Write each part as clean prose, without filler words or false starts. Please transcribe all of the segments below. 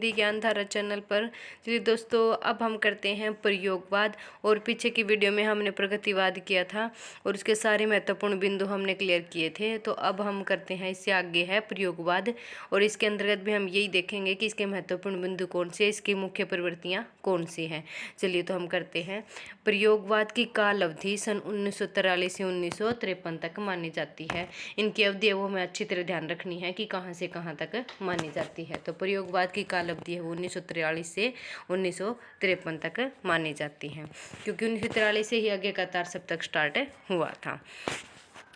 Hindi Gyandhara channel पर। चलिए दोस्तों, अब हम करते हैं प्रयोगवाद। और पीछे की वीडियो में हमने प्रगतिवाद किया था और उसके सारे महत्वपूर्ण बिंदु हमने क्लियर किए थे। तो अब हम करते हैं, इससे आगे है प्रयोगवाद, और इसके अंतर्गत भी हम यही देखेंगे कि इसके महत्वपूर्ण बिंदु कौन से, इसकी मुख्य प्रवृत्तियाँ कौन सी हैं। चलिए तो हम करते हैं। प्रयोगवाद की काल अवधि सन 1943 से 1953 तक मानी जाती है। इनकी अवधि है वो हमें अच्छी तरह ध्यान रखनी है कि कहाँ से कहाँ तक मानी जाती है। तो प्रयोगवाद की काल अवधि है वो 1943 से 1953 तक मानी जाती है, क्योंकि 1943 से ही आगे का तार सप्तक स्टार्ट हुआ था।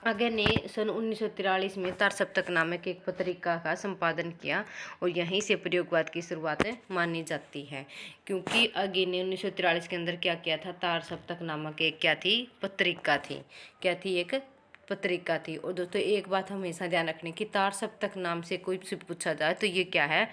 आगे ने सन 1943 में तार सप्तक नामक एक पत्रिका का संपादन किया और यहीं से प्रयोगवाद की शुरुआत मानी जाती है, क्योंकि आगे ने 1943 के अंदर क्या किया था, तार सप्तक नामक एक क्या थी, पत्रिका थी। क्या थी, एक पत्रिका थी। और दोस्तों एक बात हमेशा ध्यान रखने की, तार सप्तक नाम से कोई से पूछा जाए तो ये क्या है,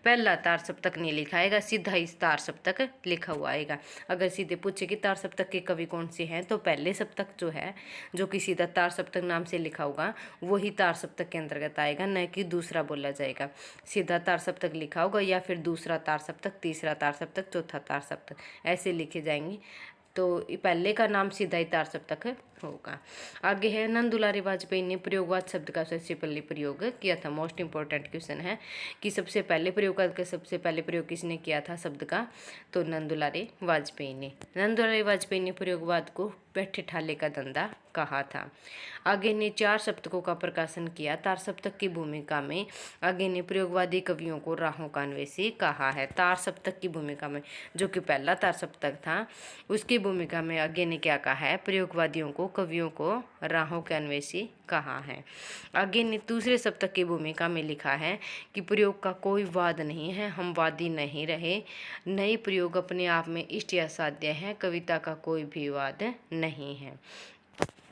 पहला तार सप्तक नहीं लिखा आएगा, सीधा ही तार सप्तक लिखा हुआ आएगा। अगर सीधे पूछे कि तार सप्तक के कवि कौन से हैं, तो पहले सप्तक जो है, जो कि सीधा तार सप्तक नाम से लिखा होगा, वही तार सप्तक के अंतर्गत आएगा, न कि दूसरा बोला जाएगा। सीधा तार सप्तक लिखा होगा या फिर दूसरा तार सप्तक, तीसरा तार सप्तक, चौथा तार सप्तक, ऐसे लिखे जाएंगे। तो पहले का नाम सीधा ही तार सप्तक होगा। आगे है, नंद दुलारी वाजपेयी ने प्रयोगवाद शब्द का सबसे पहले प्रयोग किया था। मोस्ट इंपॉर्टेंट क्वेश्चन है कि सबसे पहले प्रयोगवाद का सबसे पहले प्रयोग किसने किया था शब्द का, तो नंद दुलारी वाजपेयी ने। नंद दुलारी वाजपेयी ने प्रयोगवाद को बैठे ठाले का धंधा कहा था। आगे ने 4 सप्तकों का प्रकाशन किया। तार सप्तक की भूमिका में आगे ने प्रयोगवादी कवियों को राहों का अन्वेषी कहा है। तार सप्तक की भूमिका में, जो कि पहला तार सप्तक था, उसकी भूमिका में आगे ने क्या कहा है, प्रयोगवादियों को, कवियों को राहों के अन्वेषी कहा है। आगे ने दूसरे सप्तक की भूमिका में लिखा है कि प्रयोग का कोई वाद नहीं है, हम वादी नहीं रहे, नए प्रयोग अपने आप में इष्ट या साध्य है, कविता का कोई भी वाद नहीं है।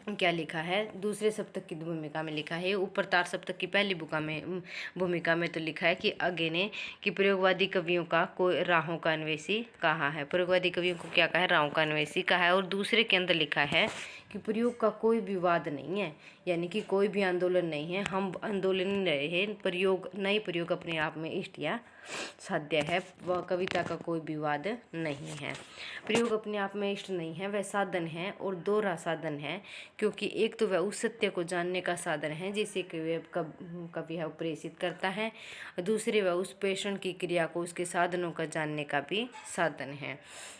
क्या लिखा है, दूसरे सप्तक की भूमिका में लिखा है। ऊपर तार सप्तक की पहली भूमिका में तो लिखा है कि आगे ने कि प्रयोगवादी कवियों का कोई राहों का अन्वेषी कहा है। प्रयोगवादी कवियों को क्या कहा है, राहों का अन्वेषी कहा है। और दूसरे के अंदर लिखा है कि प्रयोग का कोई विवाद नहीं है, यानी कि कोई भी आंदोलन नहीं है, हम आंदोलन नहीं रहे, प्रयोग नए प्रयोग अपने आप में इष्ट या साध्य है, वह कविता का कोई विवाद नहीं है। प्रयोग अपने आप में इष्ट नहीं है, वह साधन है और दोहरा साधन है, क्योंकि एक तो वह उस सत्य को जानने का साधन है जिसे कवि है प्रेषित करता है, दूसरे वह उस प्रेषण की क्रिया को, उसके साधनों का जानने का भी साधन है।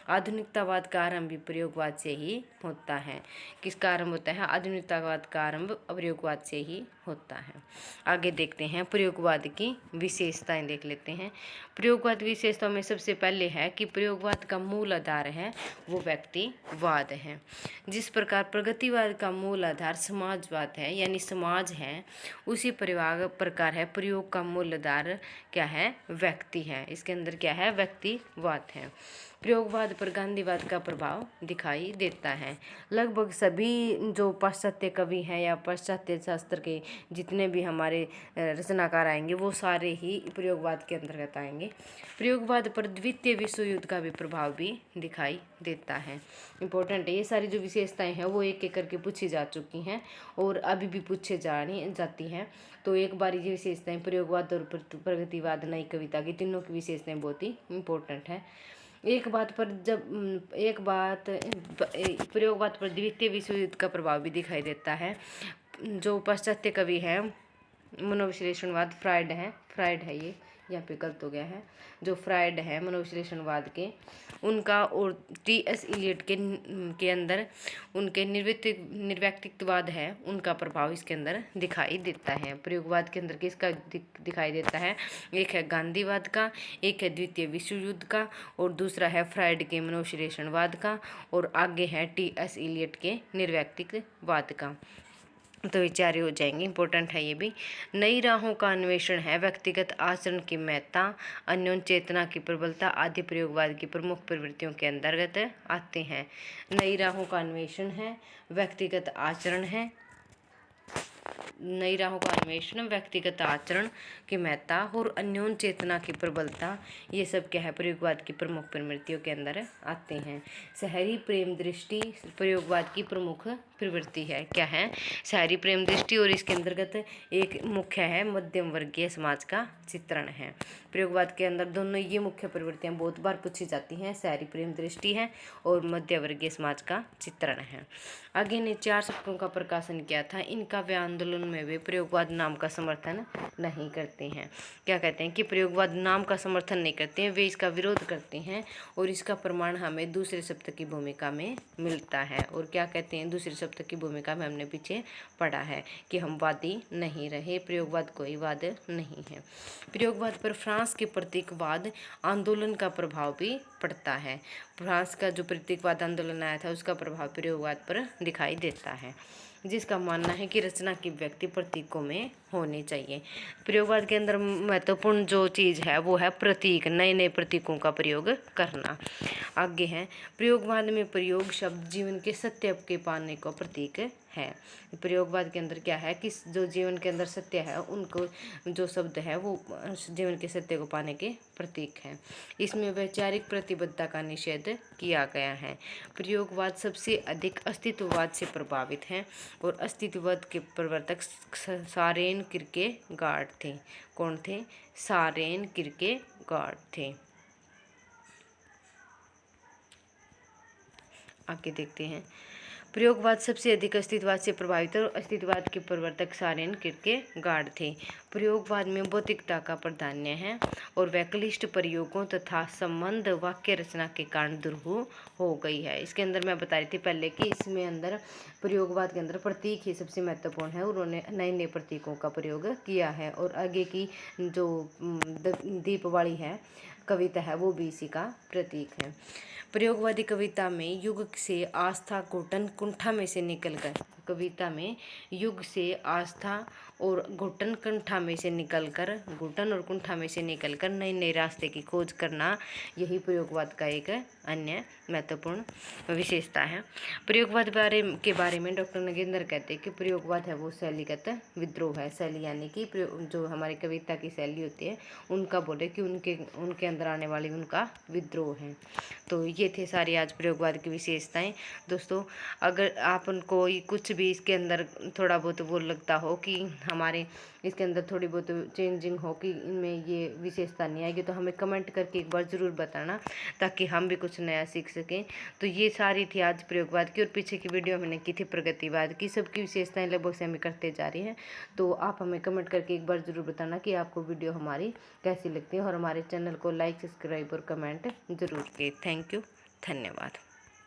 आधुनिकतावाद का आरंभ भी प्रयोगवाद से ही होता है। किसका आरंभ होता है, आधुनिकतावाद का आरंभ प्रयोगवाद से ही होता है। आगे देखते हैं प्रयोगवाद की विशेषताएं, देख लेते हैं। प्रयोगवाद विशेषताओं में सबसे पहले है कि प्रयोगवाद का मूल आधार है वो व्यक्तिवाद है। जिस प्रकार प्रगतिवाद का मूल आधार समाजवाद है, यानी समाज है, उसी प्रकार है प्रयोग का मूल आधार क्या है, व्यक्ति है। इसके अंदर क्या है, व्यक्तिवाद है। प्रयोगवाद पर गांधीवाद का प्रभाव दिखाई देता है। लगभग सभी जो पाश्चात्य कवि हैं या पाश्चात्य शास्त्र के जितने भी हमारे रचनाकार आएंगे, वो सारे ही प्रयोगवाद के अंतर्गत आएंगे। प्रयोगवाद पर द्वितीय विश्व युद्ध का भी प्रभाव भी दिखाई देता है। इम्पोर्टेंट है, ये सारी जो विशेषताएं हैं वो एक एक करके पूछी जा चुकी हैं और अभी भी पूछे जाती हैं। तो एक बार ये विशेषताएं प्रयोगवाद और प्रगतिवाद, नई कविता की, तीनों की विशेषताएं बहुत ही इम्पोर्टेंट है। एक बात प्रयोगवाद पर द्वितीय विश्व युद्ध का प्रभाव भी दिखाई देता है। जो पाश्चात्य कवि हैं, मनोविश्लेषणवाद, फ्रायड है ये यहाँ पे गलत हो गया है, जो फ्रायड है मनोविश्लेषणवाद के, उनका और टी.एस. इलियट के अंदर उनके निर्व्यक्तित्ववाद है, उनका प्रभाव इसके अंदर दिखाई देता है। प्रयोगवाद के अंदर किसका दिखाई देता है, एक है गांधीवाद का, एक है द्वितीय विश्व युद्ध का, और दूसरा है फ्रायड के मनोविश्लेषणवाद का, और आगे है टी.एस. इलियट के निर्व्यक्तित्ववाद का। तो विचार हो जाएंगे, इंपॉर्टेंट है ये भी। नई राहों का अन्वेषण है, व्यक्तिगत आचरण की महत्ता, अन्योन्य चेतना की प्रबलता आदि प्रयोगवाद की प्रमुख प्रवृत्तियों के अंतर्गत आते हैं। नई राहों का अन्वेषण है, व्यक्तिगत आचरण है, नई राहों का अन्वेषण, व्यक्तिगत आचरण की महत्ता और अन्योन्य चेतना की प्रबलता, ये सब क्या है, प्रयोगवाद की प्रमुख प्रवृत्तियों के अंदर आते हैं। शहरी प्रेम दृष्टि प्रयोगवाद की प्रमुख प्रवृत्ति है। क्या है? शायरी प्रेम दृष्टि, और इसके अंतर्गत एक मुख्य है मध्यम वर्गीय समाज का चित्रण है। प्रयोगवाद के अंदर दोनों ये मुख्य प्रवृत्तियां बहुत बार पूछी जाती हैं, शायरी प्रेम दृष्टि है और मध्य वर्गीय समाज का चित्रण है। आगे ने 4 शतकों का प्रकाशन किया था। इन काव्य आंदोलन में वे प्रयोगवाद नाम का समर्थन नहीं करते हैं। क्या कहते हैं कि प्रयोगवाद नाम का समर्थन नहीं करते हैं, वे इसका विरोध करते हैं, और इसका प्रमाण हमें दूसरे शब्द की भूमिका में मिलता है। और क्या कहते हैं? दूसरे शब्द की भूमिका में हमने पीछे पढ़ा है कि हम वादी नहीं रहे, प्रयोगवाद कोई वाद नहीं है। प्रयोगवाद पर फ्रांस के प्रतीकवाद आंदोलन का प्रभाव भी पड़ता है। फ्रांस का जो प्रतीकवाद आंदोलन आया था उसका प्रभाव प्रयोगवाद पर दिखाई देता है, जिसका मानना है कि रचना की व्यक्ति प्रतीकों में होनी चाहिए। प्रयोगवाद के अंदर महत्वपूर्ण जो चीज़ है वो है प्रतीक, नए नए प्रतीकों का प्रयोग करना। आगे है प्रयोगवाद में प्रयोग शब्द जीवन के सत्य के पाने का प्रतीक है। प्रयोगवाद के अंदर क्या है कि जो जीवन के अंदर सत्य है उनको जो शब्द है वो जीवन के सत्य को पाने के प्रतीक हैं। इसमें वैचारिक प्रतिबद्धता का निषेध किया गया है। प्रयोगवाद सबसे अधिक अस्तित्ववाद से प्रभावित है, और अस्तित्ववाद के प्रवर्तक सारेन किरकेगार्ड थे। कौन थे? सारेन किरकेगार्ड थे। आगे देखते हैं। प्रयोगवाद सबसे अधिक अस्तित्ववाद से प्रभावित है, और अस्तित्ववाद के प्रवर्तक सारेन किरकेगार्ड थे। प्रयोगवाद में भौतिकता का प्राधान्य है, और वैकलिष्ट प्रयोगों तथा संबंध वाक्य रचना के कारण दुर्लभ हो गई है। इसके अंदर मैं बता रही थी पहले कि इसमें अंदर प्रयोगवाद के अंदर प्रतीक ही सबसे महत्वपूर्ण है, उन्होंने नए नए प्रतीकों का प्रयोग किया है। और आगे की जो दीपवाड़ी है कविता है वो भी इसी का प्रतीक है। प्रयोगवादी कविता में युग से आस्था घुटन कुंठा में से निकलकर, कविता में युग से आस्था और घुटन कुंठा में से निकलकर, घुटन और कुंठा में से निकलकर नए नए रास्ते की खोज करना, यही प्रयोगवाद का एक अन्य महत्वपूर्ण विशेषता है। प्रयोगवाद के बारे में डॉक्टर नगेंद्र कहते हैं कि प्रयोगवाद है वो शैलीगत विद्रोह है। शैली यानी कि जो हमारी कविता की शैली होती है उनका बोले कि उनके अंदर आने वाली उनका विद्रोह है। तो ये थे सारी आज प्रयोगवाद की विशेषताएं। दोस्तों, अगर आप उनको कुछ भी इसके अंदर थोड़ा बहुत वो लगता हो कि हमारे इसके अंदर थोड़ी बहुत चेंजिंग हो कि इनमें ये विशेषता नहीं आएगी, तो हमें कमेंट करके एक बार ज़रूर बताना, ताकि हम भी कुछ नया सीख सकें। तो ये सारी थी आज प्रयोगवाद की, और पीछे की वीडियो मैंने की थी प्रगतिवाद की। सबकी विशेषताएं लगभग से हमें करते जा रही हैं। तो आप हमें कमेंट करके एक बार ज़रूर बताना कि आपको वीडियो हमारी कैसी लगती है, और हमारे चैनल को लाइक, सब्सक्राइब और कमेंट ज़रूर किए। थैंक यू, धन्यवाद।